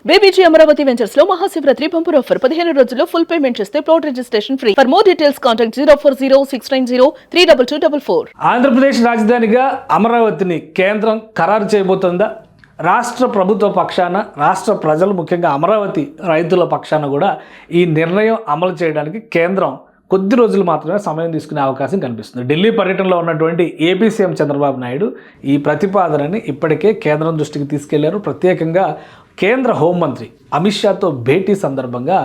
BBG Amaravati ventures లో Mahashivratri bumper offer 15 రోజుల్లో full payment చేస్తే plot registration free. For more details contact 04069032244. Andhra Pradesh రాజధానిగా అమరావతిని కేంద్రం ఖరారు చేయబోతుందా? రాష్ట్ర ప్రభుత్వ పక్షాన, రాష్ట్ర ప్రజలు ముఖ్యంగా అమరావతి రైతుల పక్షాన కూడా ఈ నిర్ణయం అమలు చేయడానికి కేంద్రం కొద్ది రోజులు మాత్రమే సమయం తీసుకునే అవకాశం కనిపిస్తుంది. ఢిల్లీ పర్యటనలో ఉన్నటువంటి ఏపీ సీఎం చంద్రబాబు నాయుడు ఈ ప్రతిపాదనని ఇప్పటికే కేంద్రం దృష్టికి తీసుకెళ్లారు. ప్రత్యేకంగా కేంద్ర హోంమంత్రి అమిత్ షాతో భేటీ సందర్భంగా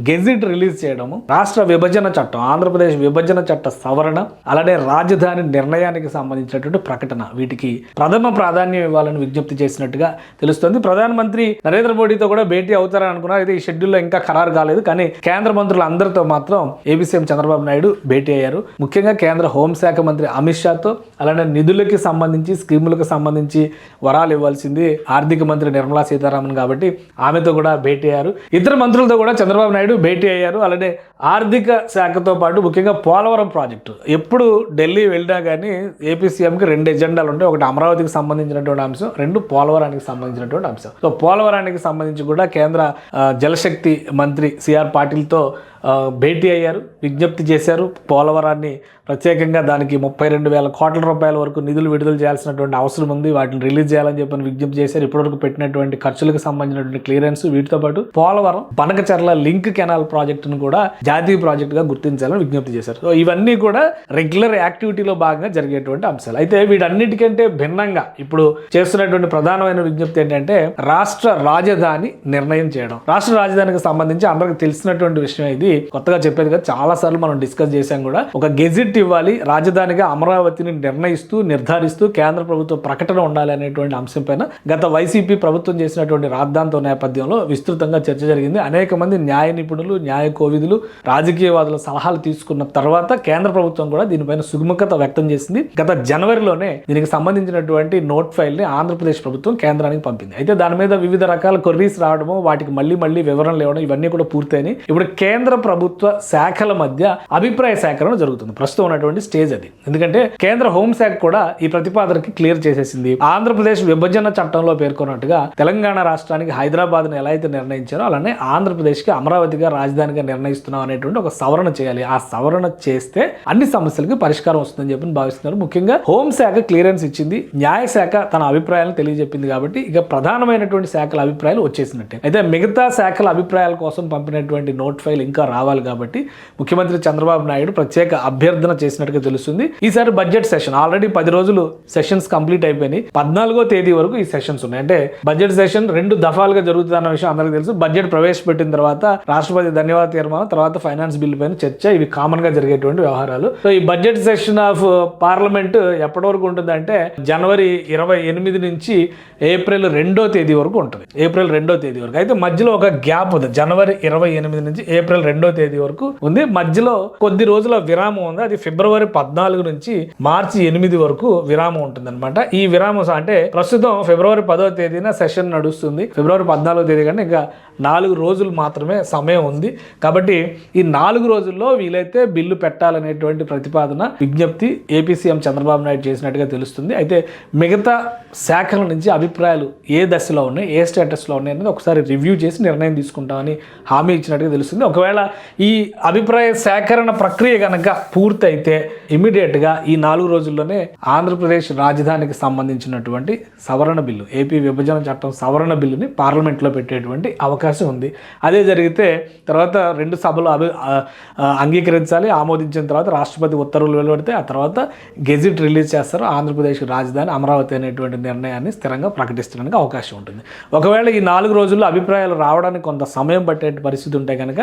గెజిట్ రిలీజ్ చేయడము, రాష్ట్ర విభజన చట్టం, ఆంధ్రప్రదేశ్ విభజన చట్ట సవరణ, అలానే రాజధాని నిర్ణయానికి సంబంధించినటువంటి ప్రకటన, వీటికి ప్రథమ ప్రాధాన్యం ఇవ్వాలని విజ్ఞప్తి చేసినట్టుగా తెలుస్తోంది. ప్రధానమంత్రి నరేంద్ర మోడీతో కూడా భేటీ అవుతారని అనుకున్నారు. అయితే ఈ షెడ్యూల్లో ఇంకా ఖరారు కాలేదు. కానీ కేంద్ర మంత్రులు అందరితో మాత్రం ఏపీ సీఎం చంద్రబాబు నాయుడు భేటీ అయ్యారు. ముఖ్యంగా కేంద్ర హోంశాఖ మంత్రి అమిత్ షాతో, అలానే నిధులకి సంబంధించి, స్కీములకు సంబంధించి వరాలు ఇవ్వాల్సింది ఆర్థిక మంత్రి నిర్మలా సీతారామన్ కాబట్టి ఆమెతో కూడా భేటీ అయ్యారు. ఇతర మంత్రులతో కూడా చంద్రబాబు నాయుడు భేటీ అయ్యారు. అలానే ఆర్థిక శాఖతో పాటు ముఖ్యంగా పోలవరం ప్రాజెక్టు, ఎప్పుడు ఢిల్లీ వెళ్ళినా కానీ ఏపీ సీఎంకి 2 ఎజెండాలు ఉంటాయి. ఒకటి అమరావతికి సంబంధించినటువంటి అంశం, 2 పోలవరానికి సంబంధించినటువంటి అంశం. సో పోలవరానికి సంబంధించి కూడా కేంద్ర జలశక్తి మంత్రి సిఆర్ పాటిల్తో భేటీ అయ్యారు, విజ్ఞప్తి చేశారు. పోలవరాన్ని ప్రత్యేకంగా దానికి 32,000 కోట్ల రూపాయల వరకు నిధులు విడుదల చేయాల్సినటువంటి అవసరం ఉంది, వాటిని రిలీజ్ చేయాలని చెప్పని విజ్ఞప్తి చేశారు. ఇప్పటివరకు పెట్టినటువంటి ఖర్చులకు సంబంధించినటువంటి క్లియరెన్స్, వీటితో పాటు పోలవరం బనకచర్ల లింక్ కెనాల్ ప్రాజెక్టును కూడా జాతీయ ప్రాజెక్టుగా గుర్తించాలని విజ్ఞప్తి చేశారు. సో ఇవన్నీ కూడా రెగ్యులర్ యాక్టివిటీలో భాగంగా జరిగేటువంటి అంశాలు. అయితే వీటన్నిటికంటే భిన్నంగా ఇప్పుడు చేస్తున్నటువంటి ప్రధానమైన విజ్ఞప్తి ఏంటంటే రాష్ట్ర రాజధాని నిర్ణయం చేయడం. రాష్ట్ర రాజధానికి సంబంధించి అందరికి తెలిసినటువంటి విషయం, ఇది కొత్తగా చెప్పేది కదా, చాలా సార్లు మనం డిస్కస్ చేశాం కూడా. ఒక గెజిట్ ఇవ్వాలి, రాజధానిగా అమరావతిని నిర్ధారిస్తూ కేంద్ర ప్రభుత్వ ప్రకటన ఉండాలి అనేటువంటి అంశం పైన గత వైసీపీ ప్రభుత్వం చేసినటువంటి రాద్ధాంతో నేపథ్యంలో విస్తృతంగా చర్చ జరిగింది. అనేక మంది న్యాయ నిపుణులు, న్యాయ కోవిదులు, రాజకీయవాదుల సలహాలు తీసుకున్న తర్వాత కేంద్ర ప్రభుత్వం కూడా దీనిపైన సుముఖత వ్యక్తం చేసింది. గత జనవరిలోనే దీనికి సంబంధించినటువంటి నోట్ ఫైల్ ని ఆంధ్రప్రదేశ్ ప్రభుత్వం కేంద్రానికి పంపింది. అయితే దాని మీద వివిధ రకాల కొర్రీస్ రావడము, వాటికి మళ్ళీ వివరణలు ఇవ్వడం, ఇవన్నీ కూడా పూర్తయినాయి. ఇప్పుడు కేంద్ర ప్రభుత్వ శాఖల మధ్య అభిప్రాయ సేకరణ జరుగుతుంది. ప్రస్తుతం ఉన్నటువంటి స్టేజ్ అది. ఎందుకంటే కేంద్ర హోంశాఖ కూడా ఈ ప్రతిపాదనకి క్లియర్ చేసేసింది. ఆంధ్రప్రదేశ్ విభజన చట్టంలో పేర్కొన్నట్టుగా తెలంగాణ రాష్ట్రానికి హైదరాబాద్ ను ఎలా అయితే నిర్ణయించారో అలానే ఆంధ్రప్రదేశ్ కి అమరావతిగా రాజధానిగా నిర్ణయిస్తున్నాం అనేటువంటి ఒక సవరణ చేయాలి. ఆ సవరణ చేస్తే అన్ని సమస్యలకి పరిష్కారం వస్తుందని చెప్పి భావిస్తున్నారు. ముఖ్యంగా హోంశాఖ క్లియరెన్స్ ఇచ్చింది, న్యాయశాఖ తన అభిప్రాయాలను తెలియజెప్పింది కాబట్టి ఇక ప్రధానమైనటువంటి శాఖల అభిప్రాయాలు వచ్చేసినట్టే. అయితే మిగతా శాఖల అభిప్రాయాల కోసం పంపినటువంటి నోట్ ఫైల్ ఇంకా రావాలి కాబట్టి ముఖ్యమంత్రి చంద్రబాబు నాయుడు ప్రత్యేక అభ్యర్థన చేసినట్టుగా తెలుస్తుంది. ఈసారి బడ్జెట్ సెషన్ ఆల్రెడీ 10 రోజులు సెషన్స్ కంప్లీట్ అయిపోయినాయి. 14వ తేదీ వరకు ఈ సెషన్స్ ఉన్నాయి. అంటే బడ్జెట్ సెషన్ 2 దఫాలుగా జరుగుతుందన్న విషయం అందరికీ తెలుసు. బడ్జెట్ ప్రవేశపెట్టిన తర్వాత రాష్ట్రపతి ధన్యవాద తీర్మానం, తర్వాత ఫైనాన్స్ బిల్ పైన చర్చ, ఇవి కామన్ గా జరిగేటువంటి వ్యవహారాలు. సో ఈ బడ్జెట్ సెషన్ ఆఫ్ పార్లమెంట్ ఎప్పటి వరకు ఉంటుందంటే జనవరి 28 నుంచి ఏప్రిల్ 2వ తేదీ వరకు ఉంటుంది. ఏప్రిల్ 2వ తేదీ వరకు. అయితే మధ్యలో ఒక గ్యాప్ ఉంది. జనవరి 28 నుంచి ఏప్రిల్ 2వ తేదీ వరకు ఉంది. మధ్యలో కొద్ది రోజుల విరామం ఉంది. అది ఫిబ్రవరి 14 నుంచి మార్చి 8 వరకు విరామం ఉంటుంది అనమాట. ఈ విరామం అంటే ప్రస్తుతం ఫిబ్రవరి 10వ తేదీన సెషన్ నడుస్తుంది. ఫిబ్రవరి 14వ తేదీ కంటే ఇంకా 4 రోజులు మాత్రమే సమయం ఉంది. కాబట్టి ఈ 4 రోజుల్లో వీలైతే బిల్లు పెట్టాలనేటువంటి ప్రతిపాదన, విజ్ఞప్తి ఏపీ సీఎం చంద్రబాబు నాయుడు చేసినట్టుగా తెలుస్తుంది. అయితే మిగతా శాఖల నుంచి అభిప్రాయాలు ఏ దశలో ఉన్నాయి, ఏ స్టేటస్లో ఉన్నాయి అనేది ఒకసారి రివ్యూ చేసి నిర్ణయం తీసుకుంటామని హామీ ఇచ్చినట్టుగా తెలుస్తుంది. ఒకవేళ ఈ అభిప్రాయ సేకరణ ప్రక్రియ కనుక పూర్తయితే ఇమీడియట్గా ఈ 4 రోజుల్లోనే ఆంధ్రప్రదేశ్ రాజధానికి సంబంధించినటువంటి సవరణ బిల్లు, ఏపీ విభజన చట్టం సవరణ బిల్లుని పార్లమెంట్లో పెట్టేటువంటి అవకాశం ఉంది. అదే జరిగితే తర్వాత 2 సభలు అంగీకరించాలి. ఆమోదించిన తర్వాత రాష్ట్రపతి ఉత్తర్వులు వెలువడితే ఆ తర్వాత గెజిట్ రిలీజ్ చేస్తారు. ఆంధ్రప్రదేశ్ రాజధాని అమరావతి అనేటువంటి నిర్ణయాన్ని స్థిరంగా ప్రకటించడానికి అవకాశం ఉంటుంది. ఒకవేళ ఈ 4 రోజుల్లో అభిప్రాయాలు రావడానికి కొంత సమయం పట్టే పరిస్థితి ఉంటే కనుక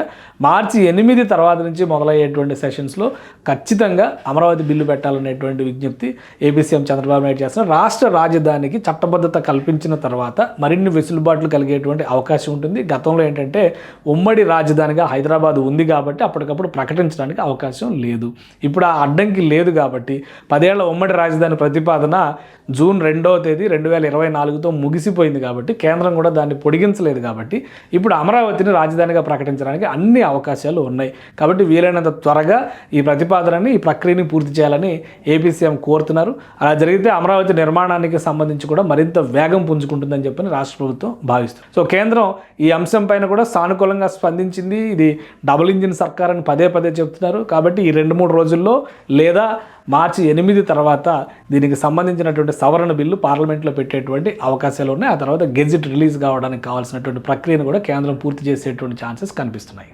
మార్చి 8 తర్వాత నుంచి మొదలయ్యేటువంటి సెషన్స్లో ఖచ్చితంగా అమరావతి బిల్లు పెట్టాలనేటువంటి విజ్ఞప్తి ఏపీ సీఎం చంద్రబాబు నాయుడు చేస్తున్నారు. రాష్ట్ర రాజధానికి చట్టబద్ధత కల్పించిన తర్వాత మరిన్ని వెసులుబాట్లు కలిగేటువంటి అవకాశం ఉంటుంది. గతంలో ఏంటంటే ఉమ్మడి రాజధానిగా హైదరాబాద్ ఉంది కాబట్టి అప్పటికప్పుడు ప్రకటించడానికి అవకాశం లేదు. ఇప్పుడు ఆ అడ్డంకి లేదు కాబట్టి 10 ఏళ్ల ఉమ్మడి రాజధాని ప్రతిపాదన జూన్ 2వ తేదీ 2024తో ముగిసిపోయింది కాబట్టి కేంద్రం కూడా దాన్ని పొడిగించలేదు కాబట్టి ఇప్పుడు అమరావతిని రాజధానిగా ప్రకటించడానికి అన్ని అవకాశాలు ఉన్నాయి. కాబట్టి వీలైనంత త్వరగా ఈ ప్రతిపాదనని త్వరలోనే ఈ ప్రక్రియని పూర్తి చేయాలని ఏపీ సీఎం కోరుతున్నారు. అలా జరిగితే అమరావతి నిర్మాణానికి సంబంధించి కూడా మరింత వేగం పుంజుకుంటుందని చెప్పని రాష్ట్ర ప్రభుత్వం భావిస్తుంది. సో కేంద్రం ఈ అంశం పైన కూడా సానుకూలంగా స్పందించింది. ఇది డబుల్ ఇంజిన్ సర్కార్ అని పదే పదే చెప్తున్నారు. కాబట్టి ఈ 2-3 రోజుల్లో లేదా మార్చి 8 తర్వాత దీనికి సంబంధించినటువంటి సవరణ బిల్లు పార్లమెంట్లో పెట్టేటువంటి అవకాశాలు ఉన్నాయి. ఆ తర్వాత గెజిట్ రిలీజ్ కావడానికి కావాల్సినటువంటి ప్రక్రియను కూడా కేంద్రం పూర్తి చేసేటువంటి ఛాన్సెస్ కనిపిస్తున్నాయి.